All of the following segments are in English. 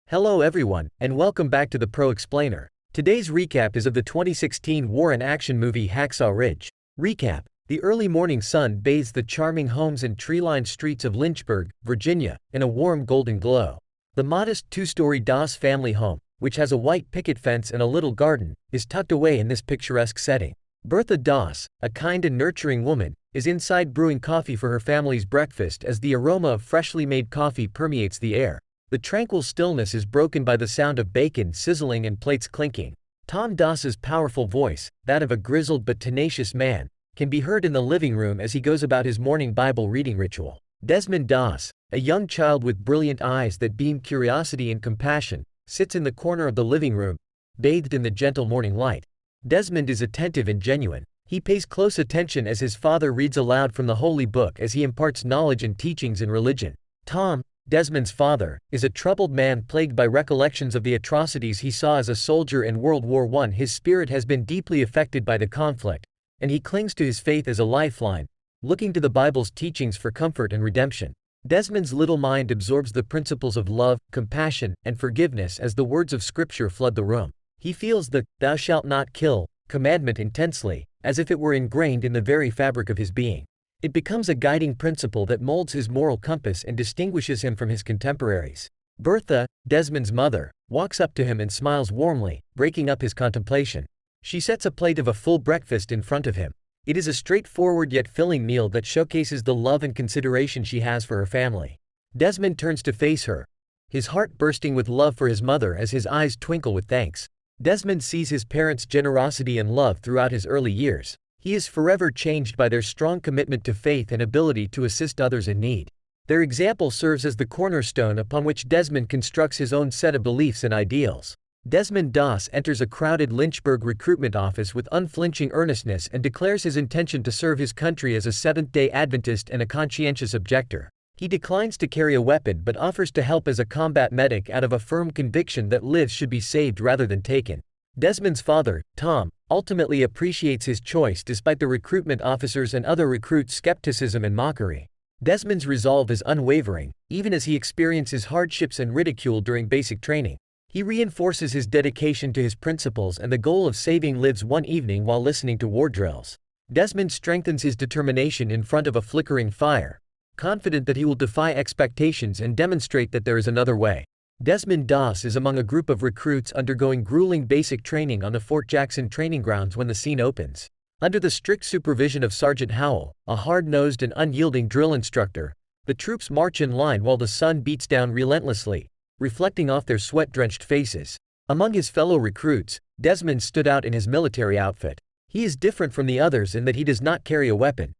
Hello everyone, and welcome back to the Pro Explainer. Today's recap is of the 2016 war and action movie Hacksaw Ridge. Recap: the early morning sun bathes the charming homes and tree-lined streets of Lynchburg, Virginia, in a warm golden glow. The modest two-story Doss family home, which has a white picket fence and a little garden, is tucked away in this picturesque setting. Bertha Doss, a kind and nurturing woman, is inside brewing coffee for her family's breakfast as the aroma of freshly made coffee permeates the air. The tranquil stillness is broken by the sound of bacon sizzling and plates clinking. Tom Doss's powerful voice, that of a grizzled but tenacious man, can be heard in the living room as he goes about his morning Bible reading ritual. Desmond Doss, a young child with brilliant eyes that beam curiosity and compassion, sits in the corner of the living room, bathed in the gentle morning light. Desmond is attentive and genuine. He pays close attention as his father reads aloud from the Holy Book as he imparts knowledge and teachings in religion. Tom, Desmond's father, is a troubled man plagued by recollections of the atrocities he saw as a soldier in World War I. His spirit has been deeply affected by the conflict, and he clings to his faith as a lifeline, looking to the Bible's teachings for comfort and redemption. Desmond's little mind absorbs the principles of love, compassion, and forgiveness as the words of Scripture flood the room. He feels the "thou shalt not kill" commandment intensely, as if it were ingrained in the very fabric of his being. It becomes a guiding principle that molds his moral compass and distinguishes him from his contemporaries. Bertha, Desmond's mother, walks up to him and smiles warmly, breaking up his contemplation. She sets a plate of a full breakfast in front of him. It is a straightforward yet filling meal that showcases the love and consideration she has for her family. Desmond turns to face her, his heart bursting with love for his mother as his eyes twinkle with thanks. Desmond sees his parents' generosity and love throughout his early years. He is forever changed by their strong commitment to faith and ability to assist others in need. Their example serves as the cornerstone upon which Desmond constructs his own set of beliefs and ideals. Desmond Doss enters a crowded Lynchburg recruitment office with unflinching earnestness and declares his intention to serve his country as a Seventh-day Adventist and a conscientious objector. He declines to carry a weapon but offers to help as a combat medic out of a firm conviction that lives should be saved rather than taken. Desmond's father, Tom, ultimately appreciates his choice despite the recruitment officers' and other recruits' skepticism and mockery. Desmond's resolve is unwavering, even as he experiences hardships and ridicule during basic training. He reinforces his dedication to his principles and the goal of saving lives one evening while listening to war drills. Desmond strengthens his determination in front of a flickering fire, confident that he will defy expectations and demonstrate that there is another way. Desmond Doss is among a group of recruits undergoing grueling basic training on the Fort Jackson training grounds when the scene opens. Under the strict supervision of Sergeant Howell, a hard-nosed and unyielding drill instructor, the troops march in line while the sun beats down relentlessly, reflecting off their sweat-drenched faces. Among his fellow recruits, Desmond stood out in his military outfit. He is different from the others in that he does not carry a weapon.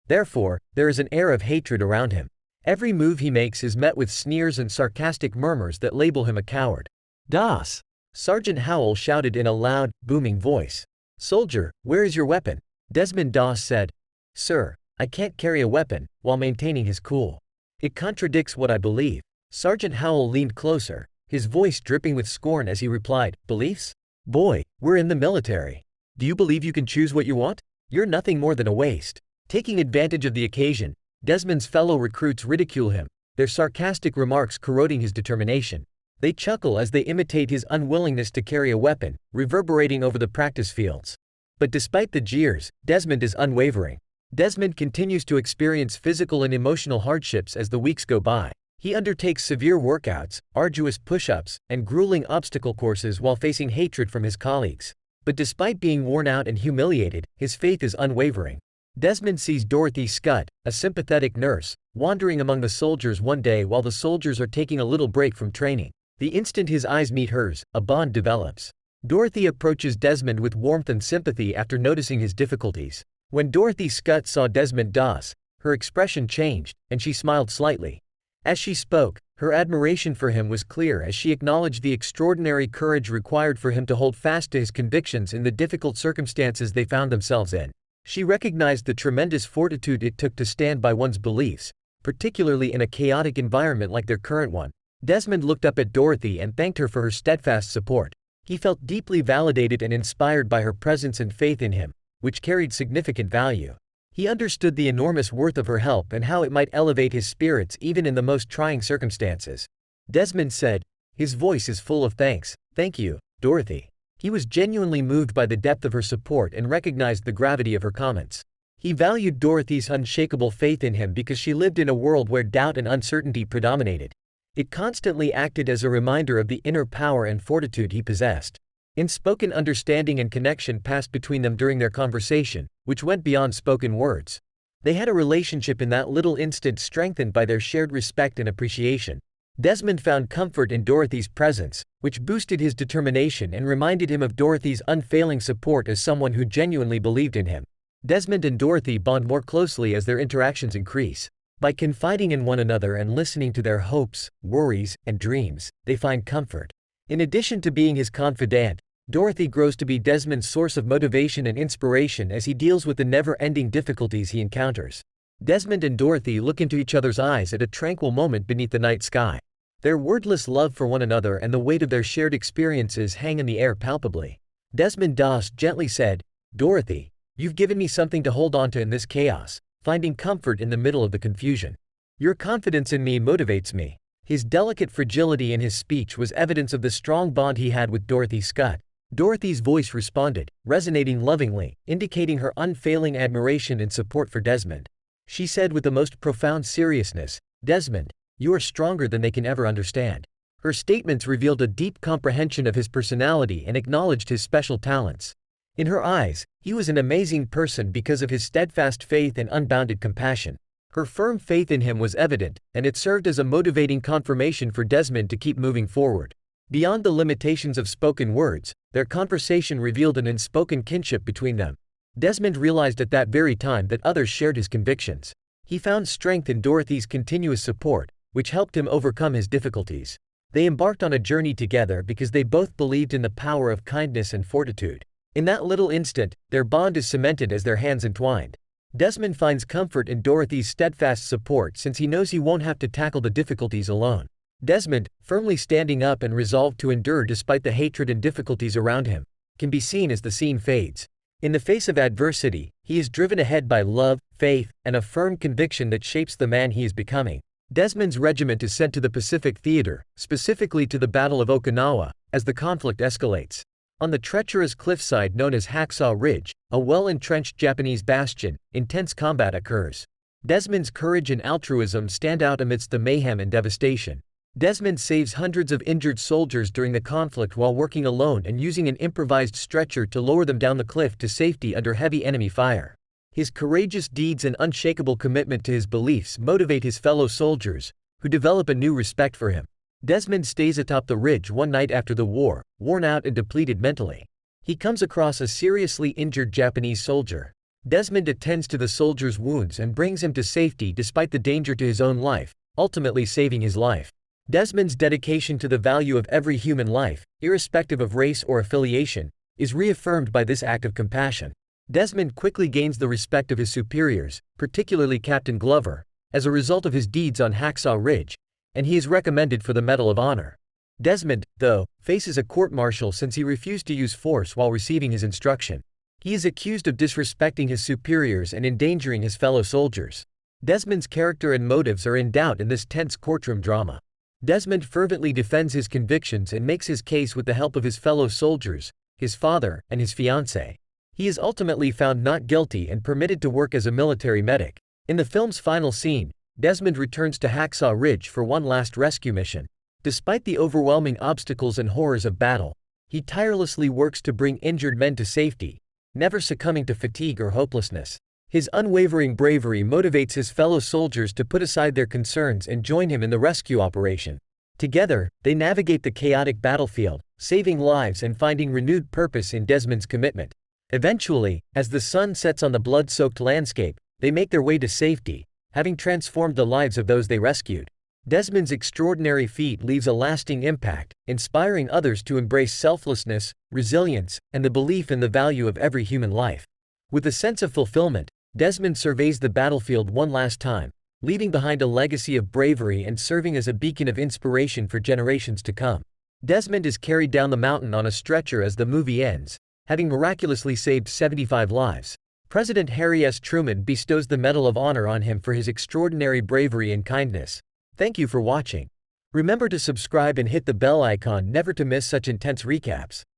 Therefore, there is an air of hatred around him. Every move he makes is met with sneers and sarcastic murmurs that label him a coward. "Doss!" Sergeant Howell shouted in a loud, booming voice. "Soldier, where is your weapon?" Desmond Doss said, "Sir, I can't carry a weapon," while maintaining his cool. "It contradicts what I believe." Sergeant Howell leaned closer, his voice dripping with scorn as he replied, "Beliefs? Boy, we're in the military. Do you believe you can choose what you want? You're nothing more than a waste." Taking advantage of the occasion, Desmond's fellow recruits ridicule him, their sarcastic remarks corroding his determination. They chuckle as they imitate his unwillingness to carry a weapon, reverberating over the practice fields. But despite the jeers, Desmond is unwavering. Desmond continues to experience physical and emotional hardships as the weeks go by. He undertakes severe workouts, arduous push-ups, and grueling obstacle courses while facing hatred from his colleagues. But despite being worn out and humiliated, his faith is unwavering. Desmond sees Dorothy Scott, a sympathetic nurse, wandering among the soldiers one day while the soldiers are taking a little break from training. The instant his eyes meet hers, a bond develops. Dorothy approaches Desmond with warmth and sympathy after noticing his difficulties. When Dorothy Scott saw Desmond Doss, her expression changed, and she smiled slightly. As she spoke, her admiration for him was clear as she acknowledged the extraordinary courage required for him to hold fast to his convictions in the difficult circumstances they found themselves in. She recognized the tremendous fortitude it took to stand by one's beliefs, particularly in a chaotic environment like their current one. Desmond looked up at Dorothy and thanked her for her steadfast support. He felt deeply validated and inspired by her presence and faith in him, which carried significant value. He understood the enormous worth of her help and how it might elevate his spirits even in the most trying circumstances. Desmond said, His voice is full of thanks. "Thank you, Dorothy." He was genuinely moved by the depth of her support and recognized the gravity of her comments. He valued Dorothy's unshakable faith in him because she lived in a world where doubt and uncertainty predominated. It constantly acted as a reminder of the inner power and fortitude he possessed. Unspoken understanding and connection passed between them during their conversation, which went beyond spoken words. They had a relationship in that little instant strengthened by their shared respect and appreciation. Desmond found comfort in Dorothy's presence, which boosted his determination and reminded him of Dorothy's unfailing support as someone who genuinely believed in him. Desmond and Dorothy bond more closely as their interactions increase. By confiding in one another and listening to their hopes, worries, and dreams, they find comfort. In addition to being his confidant, Dorothy grows to be Desmond's source of motivation and inspiration as he deals with the never-ending difficulties he encounters. Desmond and Dorothy look into each other's eyes at a tranquil moment beneath the night sky. Their wordless love for one another and the weight of their shared experiences hang in the air palpably. Desmond Doss gently said, "Dorothy, you've given me something to hold on to in this chaos, finding comfort in the middle of the confusion. Your confidence in me motivates me." His delicate fragility in his speech was evidence of the strong bond he had with Dorothy Scott. Dorothy's voice responded, resonating lovingly, indicating her unfailing admiration and support for Desmond. She said with the most profound seriousness, "Desmond, you are stronger than they can ever understand." Her statements revealed a deep comprehension of his personality and acknowledged his special talents. In her eyes, he was an amazing person because of his steadfast faith and unbounded compassion. Her firm faith in him was evident, and it served as a motivating confirmation for Desmond to keep moving forward. Beyond the limitations of spoken words, their conversation revealed an unspoken kinship between them. Desmond realized at that very time that others shared his convictions. He found strength in Dorothy's continuous support, which helped him overcome his difficulties. They embarked on a journey together because they both believed in the power of kindness and fortitude. In that little instant, their bond is cemented as their hands entwined. Desmond finds comfort in Dorothy's steadfast support since he knows he won't have to tackle the difficulties alone. Desmond, firmly standing up and resolved to endure despite the hatred and difficulties around him, can be seen as the scene fades. In the face of adversity, he is driven ahead by love, faith, and a firm conviction that shapes the man he is becoming. Desmond's regiment is sent to the Pacific Theater, specifically to the Battle of Okinawa, as the conflict escalates. On the treacherous cliffside known as Hacksaw Ridge, a well-entrenched Japanese bastion, intense combat occurs. Desmond's courage and altruism stand out amidst the mayhem and devastation. Desmond saves hundreds of injured soldiers during the conflict while working alone and using an improvised stretcher to lower them down the cliff to safety under heavy enemy fire. His courageous deeds and unshakable commitment to his beliefs motivate his fellow soldiers, who develop a new respect for him. Desmond stays atop the ridge one night after the war, worn out and depleted mentally. He comes across a seriously injured Japanese soldier. Desmond attends to the soldier's wounds and brings him to safety despite the danger to his own life, ultimately saving his life. Desmond's dedication to the value of every human life, irrespective of race or affiliation, is reaffirmed by this act of compassion. Desmond quickly gains the respect of his superiors, particularly Captain Glover, as a result of his deeds on Hacksaw Ridge, and he is recommended for the Medal of Honor. Desmond, though, faces a court-martial since he refused to use force while receiving his instruction. He is accused of disrespecting his superiors and endangering his fellow soldiers. Desmond's character and motives are in doubt in this tense courtroom drama. Desmond fervently defends his convictions and makes his case with the help of his fellow soldiers, his father, and his fiancée. He is ultimately found not guilty and permitted to work as a military medic. In the film's final scene, Desmond returns to Hacksaw Ridge for one last rescue mission. Despite the overwhelming obstacles and horrors of battle, he tirelessly works to bring injured men to safety, never succumbing to fatigue or hopelessness. His unwavering bravery motivates his fellow soldiers to put aside their concerns and join him in the rescue operation. Together, they navigate the chaotic battlefield, saving lives and finding renewed purpose in Desmond's commitment. Eventually, as the sun sets on the blood-soaked landscape, they make their way to safety, having transformed the lives of those they rescued. Desmond's extraordinary feat leaves a lasting impact, inspiring others to embrace selflessness, resilience, and the belief in the value of every human life. With a sense of fulfillment, Desmond surveys the battlefield one last time, leaving behind a legacy of bravery and serving as a beacon of inspiration for generations to come. Desmond is carried down the mountain on a stretcher as the movie ends, having miraculously saved 75 lives. President Harry S. Truman bestows the Medal of Honor on him for his extraordinary bravery and kindness. Thank you for watching. Remember to subscribe and hit the bell icon never to miss such intense recaps.